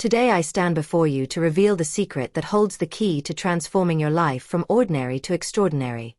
Today I stand before you to reveal the secret that holds the key to transforming your life from ordinary to extraordinary.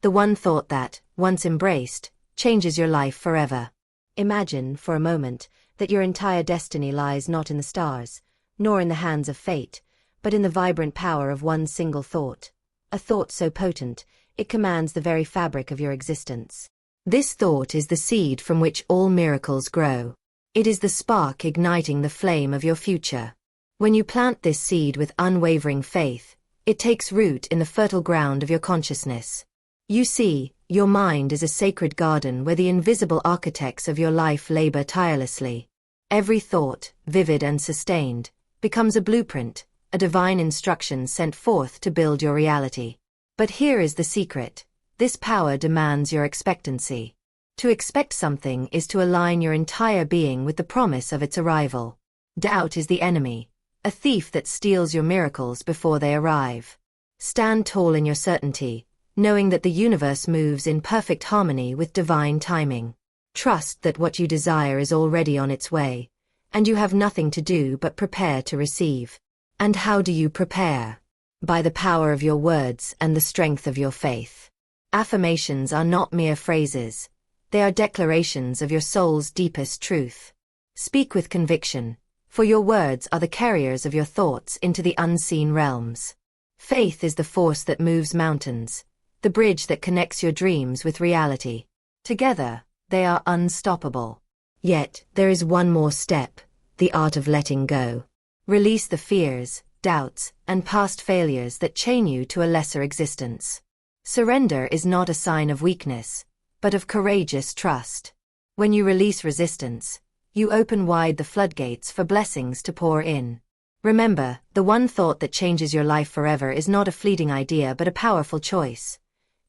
The one thought that, once embraced, changes your life forever. Imagine, for a moment, that your entire destiny lies not in the stars, nor in the hands of fate, but in the vibrant power of one single thought. A thought so potent, it commands the very fabric of your existence. This thought is the seed from which all miracles grow. It is the spark igniting the flame of your future. When you plant this seed with unwavering faith, it takes root in the fertile ground of your consciousness. You see, your mind is a sacred garden where the invisible architects of your life labor tirelessly. Every thought, vivid and sustained, becomes a blueprint, a divine instruction sent forth to build your reality. But here is the secret. This power demands your expectancy. To expect something is to align your entire being with the promise of its arrival. Doubt is the enemy, a thief that steals your miracles before they arrive. Stand tall in your certainty, knowing that the universe moves in perfect harmony with divine timing. Trust that what you desire is already on its way, and you have nothing to do but prepare to receive. And how do you prepare? By the power of your words and the strength of your faith. Affirmations are not mere phrases. They are declarations of your soul's deepest truth. Speak with conviction, for your words are the carriers of your thoughts into the unseen realms. Faith is the force that moves mountains, the bridge that connects your dreams with reality. Together, they are unstoppable. Yet, there is one more step, the art of letting go. Release the fears, doubts, and past failures that chain you to a lesser existence. Surrender is not a sign of weakness, but of courageous trust. When you release resistance, you open wide the floodgates for blessings to pour in. Remember, the one thought that changes your life forever is not a fleeting idea but a powerful choice.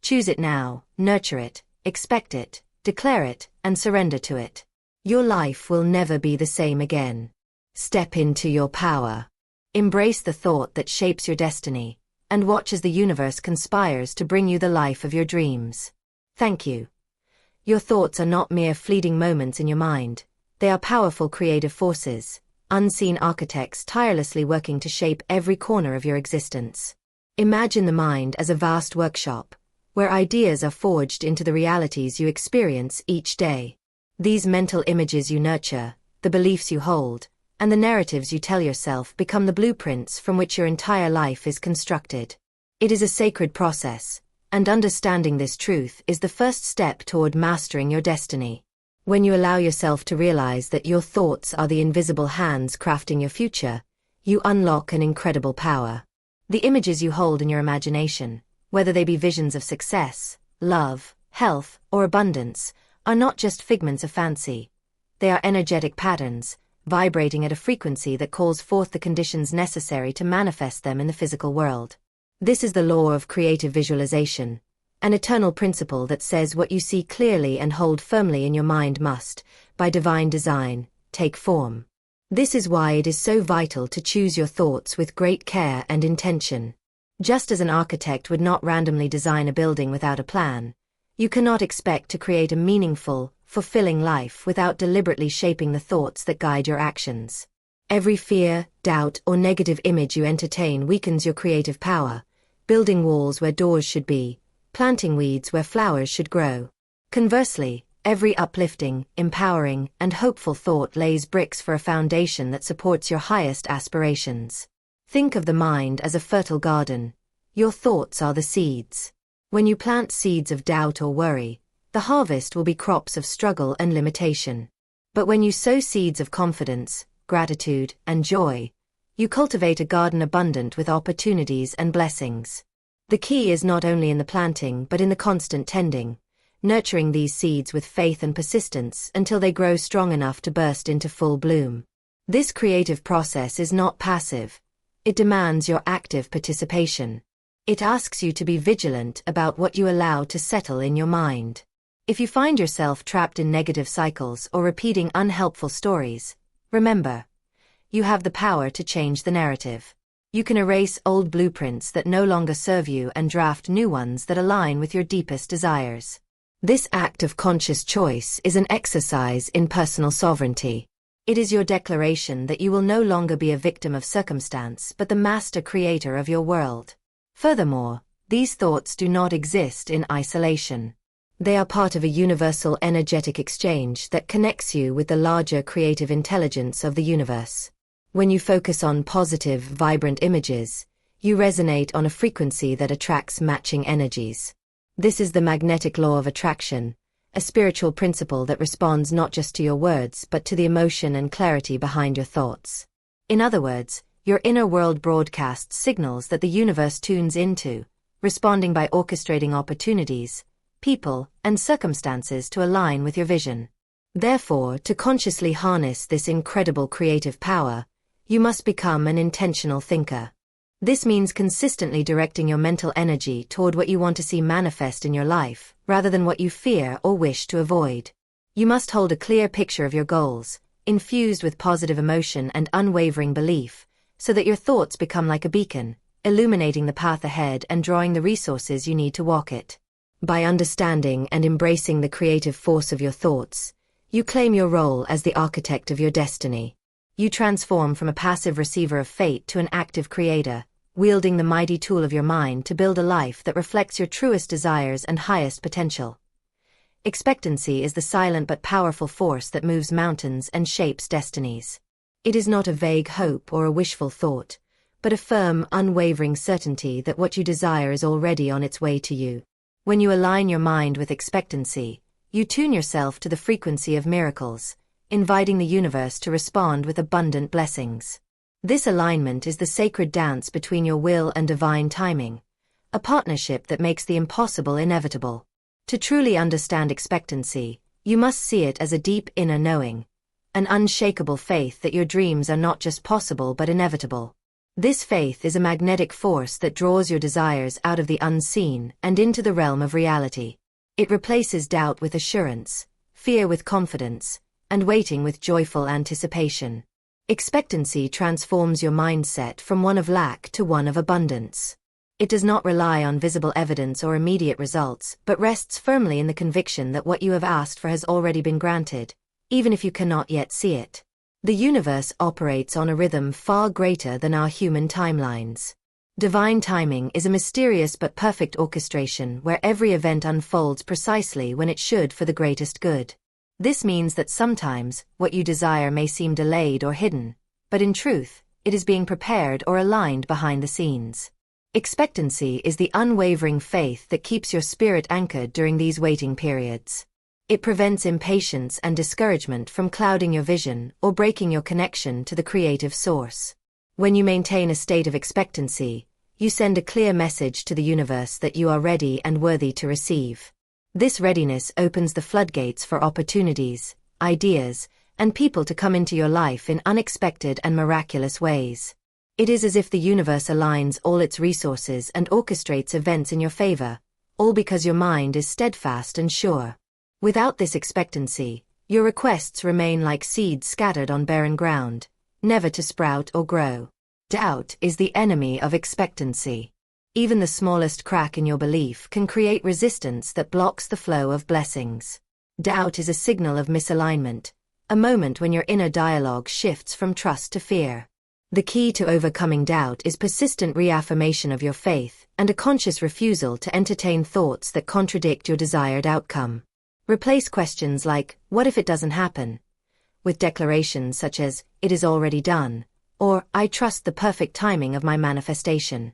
Choose it now, nurture it, expect it, declare it, and surrender to it. Your life will never be the same again. Step into your power. Embrace the thought that shapes your destiny, and watch as the universe conspires to bring you the life of your dreams. Thank you. Your thoughts are not mere fleeting moments in your mind. They are powerful creative forces, unseen architects tirelessly working to shape every corner of your existence. Imagine the mind as a vast workshop, where ideas are forged into the realities you experience each day. These mental images you nurture, the beliefs you hold, and the narratives you tell yourself become the blueprints from which your entire life is constructed. It is a sacred process, and understanding this truth is the first step toward mastering your destiny. When you allow yourself to realize that your thoughts are the invisible hands crafting your future, you unlock an incredible power. The images you hold in your imagination, whether they be visions of success, love, health, or abundance, are not just figments of fancy. They are energetic patterns, vibrating at a frequency that calls forth the conditions necessary to manifest them in the physical world. This is the law of creative visualization, an eternal principle that says what you see clearly and hold firmly in your mind must, by divine design, take form. This is why it is so vital to choose your thoughts with great care and intention. Just as an architect would not randomly design a building without a plan, you cannot expect to create a meaningful, fulfilling life without deliberately shaping the thoughts that guide your actions. Every fear, doubt, or negative image you entertain weakens your creative power, building walls where doors should be, planting weeds where flowers should grow. Conversely, every uplifting, empowering, and hopeful thought lays bricks for a foundation that supports your highest aspirations. Think of the mind as a fertile garden. Your thoughts are the seeds. When you plant seeds of doubt or worry, the harvest will be crops of struggle and limitation. But when you sow seeds of confidence, gratitude, and joy, you cultivate a garden abundant with opportunities and blessings. The key is not only in the planting but in the constant tending, nurturing these seeds with faith and persistence until they grow strong enough to burst into full bloom. This creative process is not passive. It demands your active participation. It asks you to be vigilant about what you allow to settle in your mind. If you find yourself trapped in negative cycles or repeating unhelpful stories, remember, you have the power to change the narrative. You can erase old blueprints that no longer serve you and draft new ones that align with your deepest desires. This act of conscious choice is an exercise in personal sovereignty. It is your declaration that you will no longer be a victim of circumstance but the master creator of your world. Furthermore, these thoughts do not exist in isolation. They are part of a universal energetic exchange that connects you with the larger creative intelligence of the universe. When you focus on positive, vibrant images, you resonate on a frequency that attracts matching energies. This is the magnetic law of attraction, a spiritual principle that responds not just to your words but to the emotion and clarity behind your thoughts. In other words, your inner world broadcasts signals that the universe tunes into, responding by orchestrating opportunities, people, and circumstances to align with your vision. Therefore, to consciously harness this incredible creative power, you must become an intentional thinker. This means consistently directing your mental energy toward what you want to see manifest in your life, rather than what you fear or wish to avoid. You must hold a clear picture of your goals, infused with positive emotion and unwavering belief, so that your thoughts become like a beacon, illuminating the path ahead and drawing the resources you need to walk it. By understanding and embracing the creative force of your thoughts, you claim your role as the architect of your destiny. You transform from a passive receiver of fate to an active creator, wielding the mighty tool of your mind to build a life that reflects your truest desires and highest potential. Expectancy is the silent but powerful force that moves mountains and shapes destinies. It is not a vague hope or a wishful thought, but a firm, unwavering certainty that what you desire is already on its way to you. When you align your mind with expectancy, you tune yourself to the frequency of miracles, inviting the universe to respond with abundant blessings. This alignment is the sacred dance between your will and divine timing, a partnership that makes the impossible inevitable. To truly understand expectancy, you must see it as a deep inner knowing, an unshakable faith that your dreams are not just possible but inevitable. This faith is a magnetic force that draws your desires out of the unseen and into the realm of reality. It replaces doubt with assurance, fear with confidence, and waiting with joyful anticipation. Expectancy transforms your mindset from one of lack to one of abundance. It does not rely on visible evidence or immediate results, but rests firmly in the conviction that what you have asked for has already been granted, even if you cannot yet see it. The universe operates on a rhythm far greater than our human timelines. Divine timing is a mysterious but perfect orchestration where every event unfolds precisely when it should for the greatest good. This means that sometimes, what you desire may seem delayed or hidden, but in truth, it is being prepared or aligned behind the scenes. Expectancy is the unwavering faith that keeps your spirit anchored during these waiting periods. It prevents impatience and discouragement from clouding your vision or breaking your connection to the creative source. When you maintain a state of expectancy, you send a clear message to the universe that you are ready and worthy to receive. This readiness opens the floodgates for opportunities, ideas, and people to come into your life in unexpected and miraculous ways. It is as if the universe aligns all its resources and orchestrates events in your favor, all because your mind is steadfast and sure. Without this expectancy, your requests remain like seeds scattered on barren ground, never to sprout or grow. Doubt is the enemy of expectancy. Even the smallest crack in your belief can create resistance that blocks the flow of blessings. Doubt is a signal of misalignment, a moment when your inner dialogue shifts from trust to fear. The key to overcoming doubt is persistent reaffirmation of your faith and a conscious refusal to entertain thoughts that contradict your desired outcome. Replace questions like, "What if it doesn't happen?" with declarations such as, "It is already done," or "I trust the perfect timing of my manifestation."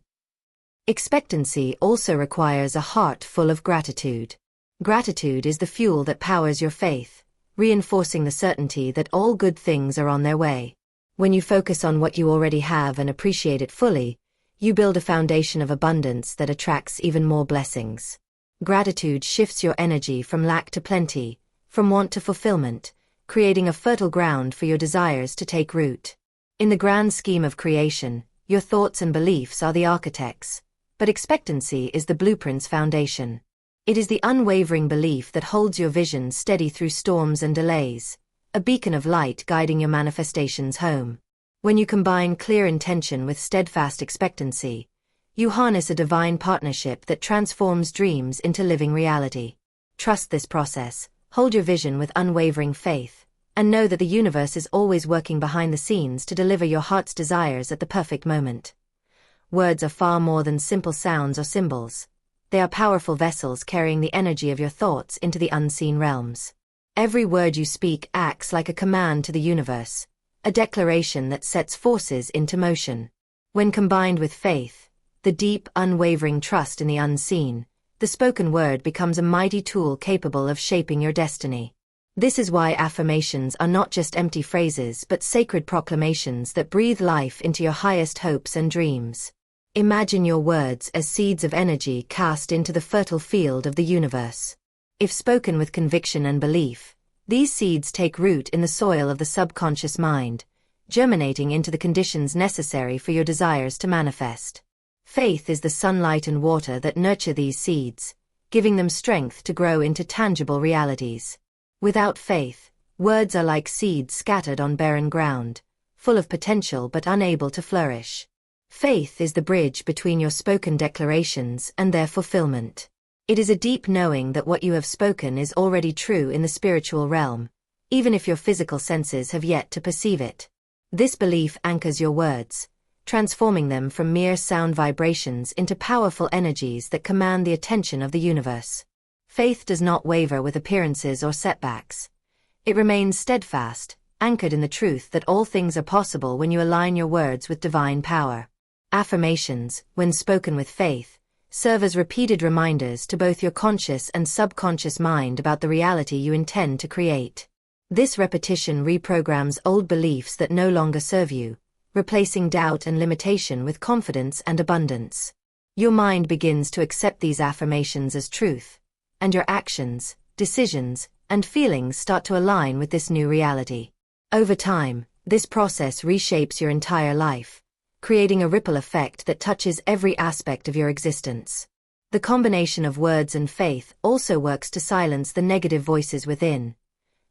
Expectancy also requires a heart full of gratitude. Gratitude is the fuel that powers your faith, reinforcing the certainty that all good things are on their way. When you focus on what you already have and appreciate it fully, you build a foundation of abundance that attracts even more blessings. Gratitude shifts your energy from lack to plenty, from want to fulfillment, creating a fertile ground for your desires to take root. In the grand scheme of creation, your thoughts and beliefs are the architects, but expectancy is the blueprint's foundation. It is the unwavering belief that holds your vision steady through storms and delays, a beacon of light guiding your manifestations home. When you combine clear intention with steadfast expectancy, you harness a divine partnership that transforms dreams into living reality. Trust this process, hold your vision with unwavering faith, And know that the universe is always working behind the scenes to deliver your heart's desires at the perfect moment. Words are far more than simple sounds or symbols. They are powerful vessels carrying the energy of your thoughts into the unseen realms. Every word you speak acts like a command to the universe, a declaration that sets forces into motion. When combined with faith, the deep, unwavering trust in the unseen, the spoken word becomes a mighty tool capable of shaping your destiny. This is why affirmations are not just empty phrases but sacred proclamations that breathe life into your highest hopes and dreams. Imagine your words as seeds of energy cast into the fertile field of the universe. If spoken with conviction and belief, these seeds take root in the soil of the subconscious mind, germinating into the conditions necessary for your desires to manifest. Faith is the sunlight and water that nurture these seeds, giving them strength to grow into tangible realities. Without faith, words are like seeds scattered on barren ground, full of potential but unable to flourish. Faith is the bridge between your spoken declarations and their fulfillment. It is a deep knowing that what you have spoken is already true in the spiritual realm, even if your physical senses have yet to perceive it. This belief anchors your words, transforming them from mere sound vibrations into powerful energies that command the attention of the universe. Faith does not waver with appearances or setbacks. It remains steadfast, anchored in the truth that all things are possible when you align your words with divine power. Affirmations, when spoken with faith, serve as repeated reminders to both your conscious and subconscious mind about the reality you intend to create. This repetition reprograms old beliefs that no longer serve you, replacing doubt and limitation with confidence and abundance. Your mind begins to accept these affirmations as truth, and your actions, decisions, and feelings start to align with this new reality. Over time, this process reshapes your entire life, creating a ripple effect that touches every aspect of your existence. The combination of words and faith also works to silence the negative voices within,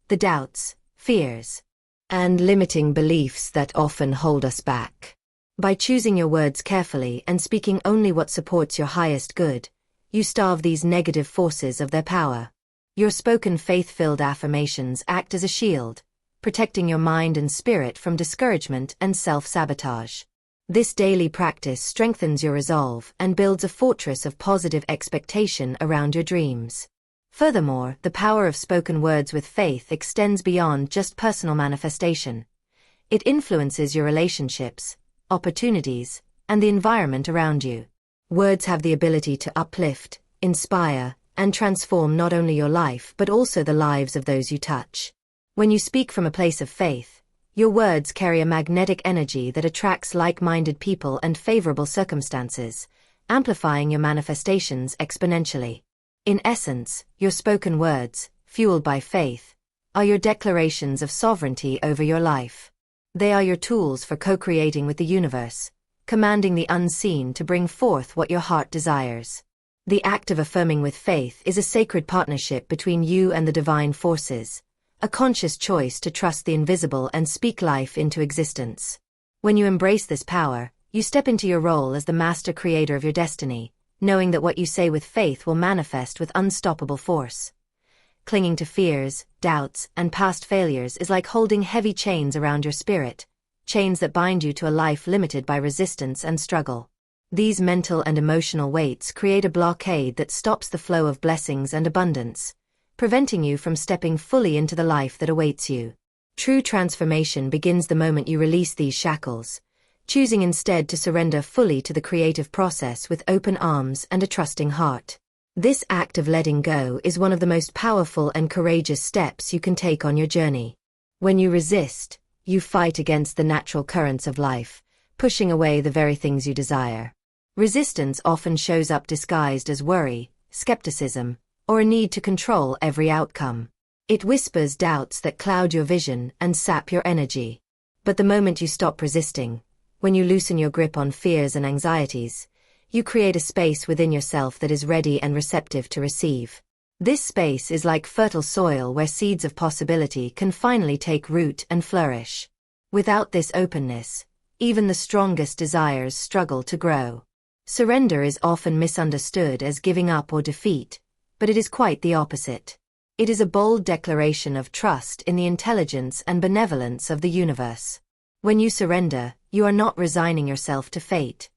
the doubts, fears, and limiting beliefs that often hold us back. By choosing your words carefully and speaking only what supports your highest good, you starve these negative forces of their power. Your spoken faith-filled affirmations act as a shield, protecting your mind and spirit from discouragement and self-sabotage. This daily practice strengthens your resolve and builds a fortress of positive expectation around your dreams. Furthermore, the power of spoken words with faith extends beyond just personal manifestation. It influences your relationships, opportunities, and the environment around you. Words have the ability to uplift, inspire, and transform not only your life but also the lives of those you touch. When you speak from a place of faith, your words carry a magnetic energy that attracts like-minded people and favorable circumstances, amplifying your manifestations exponentially. In essence, your spoken words, fueled by faith, are your declarations of sovereignty over your life. They are your tools for co-creating with the universe, commanding the unseen to bring forth what your heart desires. The act of affirming with faith is a sacred partnership between you and the divine forces, a conscious choice to trust the invisible and speak life into existence. When you embrace this power, you step into your role as the master creator of your destiny, knowing that what you say with faith will manifest with unstoppable force. Clinging to fears, doubts, and past failures is like holding heavy chains around your spirit, chains that bind you to a life limited by resistance and struggle. These mental and emotional weights create a blockade that stops the flow of blessings and abundance, preventing you from stepping fully into the life that awaits you. True transformation begins the moment you release these shackles, choosing instead to surrender fully to the creative process with open arms and a trusting heart. This act of letting go is one of the most powerful and courageous steps you can take on your journey. When you resist, you fight against the natural currents of life, pushing away the very things you desire. Resistance often shows up disguised as worry, skepticism, or a need to control every outcome. It whispers doubts that cloud your vision and sap your energy. But the moment you stop resisting, when you loosen your grip on fears and anxieties, you create a space within yourself that is ready and receptive to receive. This space is like fertile soil where seeds of possibility can finally take root and flourish. Without this openness, even the strongest desires struggle to grow. Surrender is often misunderstood as giving up or defeat, but it is quite the opposite. It is a bold declaration of trust in the intelligence and benevolence of the universe. When you surrender, you are not resigning yourself to fate.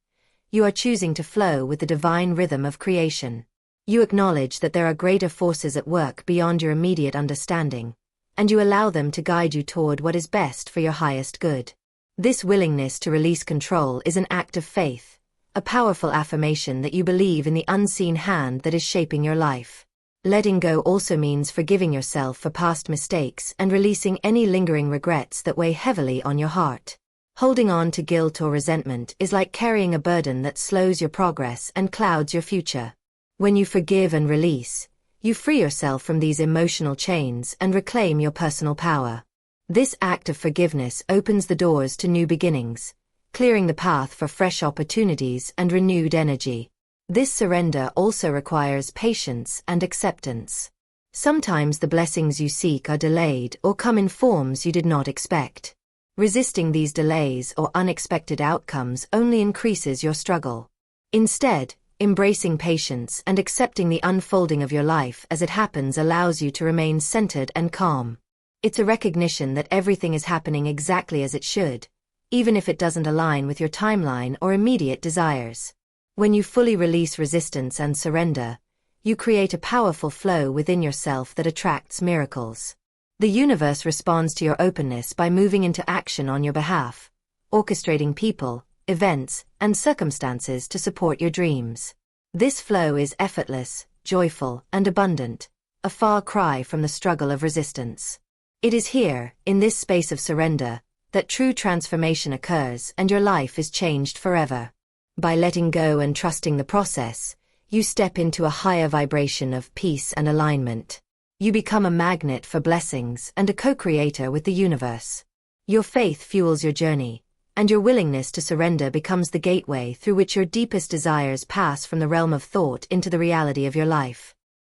You are choosing to flow with the divine rhythm of creation. You acknowledge that there are greater forces at work beyond your immediate understanding, and you allow them to guide you toward what is best for your highest good. This willingness to release control is an act of faith, a powerful affirmation that you believe in the unseen hand that is shaping your life. Letting go also means forgiving yourself for past mistakes and releasing any lingering regrets that weigh heavily on your heart. Holding on to guilt or resentment is like carrying a burden that slows your progress and clouds your future. When you forgive and release, you free yourself from these emotional chains and reclaim your personal power. This act of forgiveness opens the doors to new beginnings, clearing the path for fresh opportunities and renewed energy. This surrender also requires patience and acceptance. Sometimes the blessings you seek are delayed or come in forms you did not expect. Resisting these delays or unexpected outcomes only increases your struggle. Instead, embracing patience and accepting the unfolding of your life as it happens allows you to remain centered and calm. It's a recognition that everything is happening exactly as it should, even if it doesn't align with your timeline or immediate desires. When you fully release resistance and surrender, you create a powerful flow within yourself that attracts miracles. The universe responds to your openness by moving into action on your behalf, orchestrating people, events, and circumstances to support your dreams. This flow is effortless, joyful, and abundant, a far cry from the struggle of resistance. It is here, in this space of surrender, that true transformation occurs and your life is changed forever. By letting go and trusting the process, you step into a higher vibration of peace and alignment. You become a magnet for blessings and a co-creator with the universe. Your faith fuels your journey, and your willingness to surrender becomes the gateway through which your deepest desires pass from the realm of thought into the reality of your life.